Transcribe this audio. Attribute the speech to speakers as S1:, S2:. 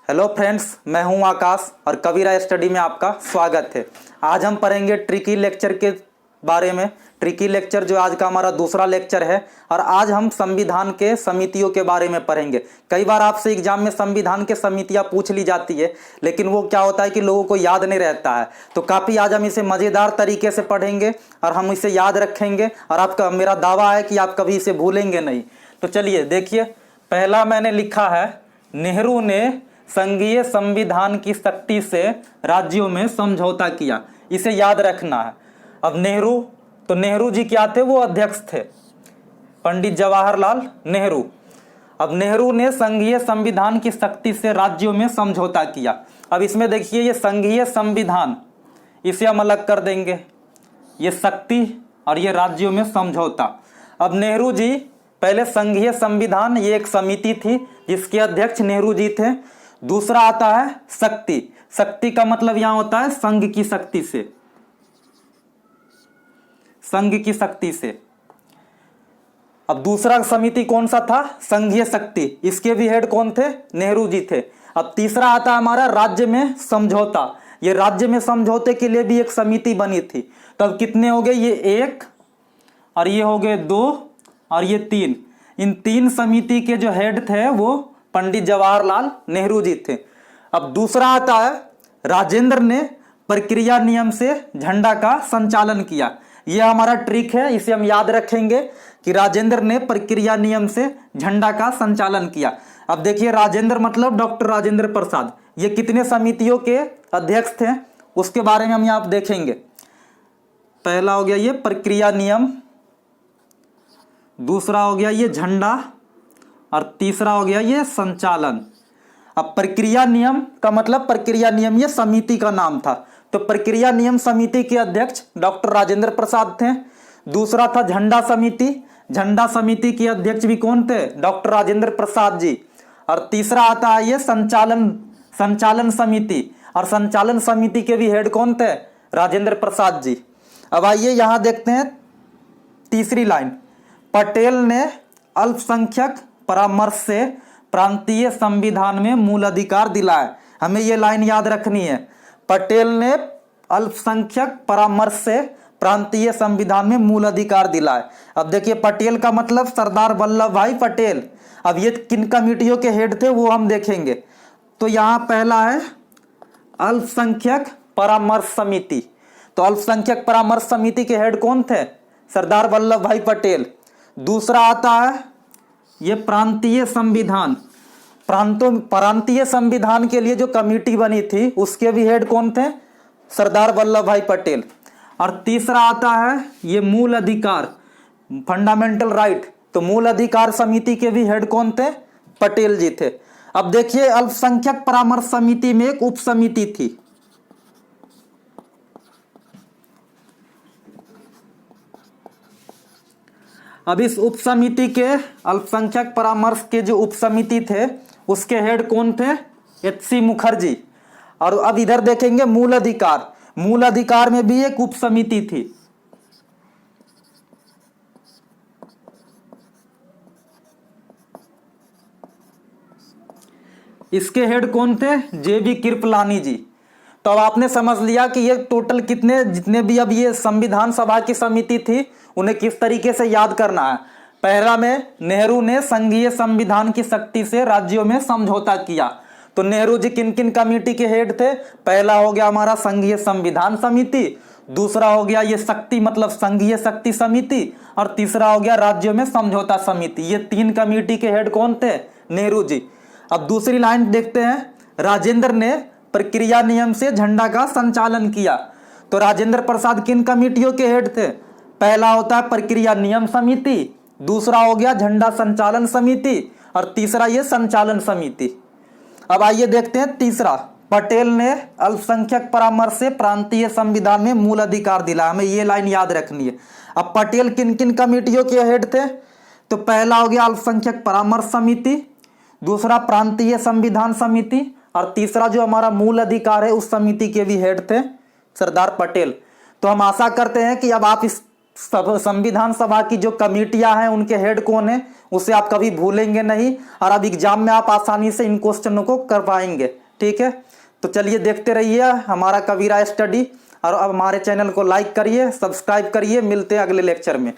S1: Hello friends, मैं हूं आकाश और कबीरा स्टडी में आपका स्वागत है। आज हम पढ़ेंगे ट्रिकी लेक्चर के बारे में। ट्रिकी लेक्चर जो आज का हमारा दूसरा लेक्चर है, और आज हम संविधान के समितियों के बारे में पढ़ेंगे। कई बार आपसे एग्जाम में संविधान के समितियां पूछ ली जाती है, लेकिन वो क्या होता है कि लोगों को याद नहीं रहता है। तो काफ़ी आज हम इसे मज़ेदार तरीके से पढ़ेंगे और हम इसे याद रखेंगे, और आपका मेरा दावा है कि आप कभी इसे भूलेंगे नहीं। तो चलिए देखिए, पहला मैंने लिखा है, नेहरू ने संघीय संविधान की शक्ति से राज्यों में समझौता किया। इसे याद रखना है। अब नेहरू जी क्या थे? वो अध्यक्ष थे, पंडित जवाहरलाल नेहरू। अब नेहरू ने संघीय संविधान की शक्ति से राज्यों में समझौता किया। अब इसमें देखिए, ये संघीय संविधान, इसे हम अलग कर देंगे, ये शक्ति और ये राज्यों में समझौता। अब नेहरू जी पहले संघीय संविधान, ये एक समिति थी जिसके अध्यक्ष नेहरू जी थे। दूसरा आता है शक्ति। शक्ति का मतलब यहां होता है संघ की शक्ति से, संघ की शक्ति से। अब दूसरा समिति कौन सा था? संघीय शक्ति। इसके भी हेड कौन थे? नेहरू जी थे। अब तीसरा आता है हमारा राज्य में समझौता। ये राज्य में समझौते के लिए भी एक समिति बनी थी। तब कितने हो गए? ये एक, और ये हो गए दो, और ये तीन। इन तीन समिति के जो हेड थे वो पंडित जवाहरलाल नेहरू जी थे। अब दूसरा आता है, राजेंद्र ने प्रक्रिया नियम से झंडा का संचालन किया। यह हमारा ट्रिक है, इसे हम याद रखेंगे कि राजेंद्र ने प्रक्रिया नियम से झंडा का संचालन किया। अब देखिए, राजेंद्र मतलब डॉक्टर राजेंद्र प्रसाद। ये कितने समितियों के अध्यक्ष थे उसके बारे में हम यहाँ देखेंगे। पहला हो गया ये प्रक्रिया नियम, दूसरा हो गया ये झंडा, और तीसरा हो गया ये संचालन। अब प्रक्रिया नियम का मतलब, प्रक्रिया नियम ये समिति का नाम था। तो प्रक्रिया नियम समिति के अध्यक्ष डॉक्टर राजेंद्र प्रसाद थे। दूसरा था झंडा समिति। झंडा समिति के अध्यक्ष भी कौन थे? डॉक्टर राजेंद्र प्रसाद जी। और तीसरा आता है ये संचालन समिति, और संचालन समिति के भी हेड कौन थे? राजेंद्र प्रसाद जी। अब आइए यहां देखते हैं तीसरी लाइन, पटेल ने अल्पसंख्यक परामर्श से प्रांतीय संविधान में मूल अधिकार दिलाए। हमें यह लाइन याद रखनी है, पटेल ने अल्पसंख्यक परामर्श से प्रांतीय संविधान में मूल अधिकार दिलाए। अब देखिए, पटेल का मतलब सरदार वल्लभ भाई पटेल। अब ये किन कमेटियों के हेड थे वो हम देखेंगे। तो यहां पहला है अल्पसंख्यक परामर्श समिति। तो अल्पसंख्यक परामर्श समिति के हेड कौन थे? सरदार वल्लभ भाई पटेल। दूसरा आता है ये प्रांतीय संविधान। प्रांतीय संविधान के लिए जो कमेटी बनी थी उसके भी हेड कौन थे? सरदार वल्लभ भाई पटेल। और तीसरा आता है ये मूल अधिकार, फंडामेंटल राइट। तो मूल अधिकार समिति के भी हेड कौन थे? पटेल जी थे। अब देखिए, अल्पसंख्यक परामर्श समिति में एक उप समिति थी। अब इस उप समिति के, अल्पसंख्यक परामर्श के जो उप समिति थे उसके हेड कौन थे? एच.सी. मुखर्जी। और अब इधर देखेंगे मूल अधिकार। मूल अधिकार में भी एक उप समिति थी। इसके हेड कौन थे? जे.बी. कृपलानी जी। तो अब आपने समझ लिया कि ये टोटल जितने भी अब ये संविधान सभा की समिति थी उन्हें किस तरीके से याद करना है। पहला में, नेहरू ने संघीय संविधान की शक्ति से राज्यों में समझौता किया। तो नेहरू जी किन किन कमेटी के हेड थे? पहला हो गया हमारा संघीय संविधान समिति, दूसरा हो गया ये शक्ति मतलब संघीय शक्ति समिति, और तीसरा हो गया राज्यों में समझौता समिति। ये तीन कमेटी के हेड कौन थे? नेहरू जी। अब दूसरी लाइन देखते हैं, राजेंद्र ने प्रक्रिया नियम से झंडा का संचालन किया। तो राजेंद्र प्रसाद किन कमेटियों के हेड थे? पहला होता है प्रक्रिया नियम समिति, दूसरा हो गया झंडा संचालन समिति, और तीसरा ये संचालन समिति। अब आइए देखते हैं तीसरा, पटेल ने अल्पसंख्यक परामर्श से प्रांतीय संविधान में मूल अधिकार दिला। हमें ये लाइन याद रखनी है। अब पटेल किन किन कमेटियों के हेड थे? तो पहला हो गया अल्पसंख्यक परामर्श समिति, दूसरा प्रांतीय संविधान समिति, और तीसरा जो हमारा मूल अधिकार है उस समिति के भी हेड थे सरदार पटेल। तो हम आशा करते हैं कि अब आप इस सब संविधान सभा की जो कमेटियां हैं उनके हेड कौन है, उसे आप कभी भूलेंगे नहीं, और अब एग्जाम में आप आसानी से इन क्वेश्चनों को कर पाएंगे। ठीक है, तो चलिए देखते रहिए हमारा कबीरा स्टडी, और अब हमारे चैनल को लाइक करिए, सब्सक्राइब करिए। मिलते हैं अगले लेक्चर में।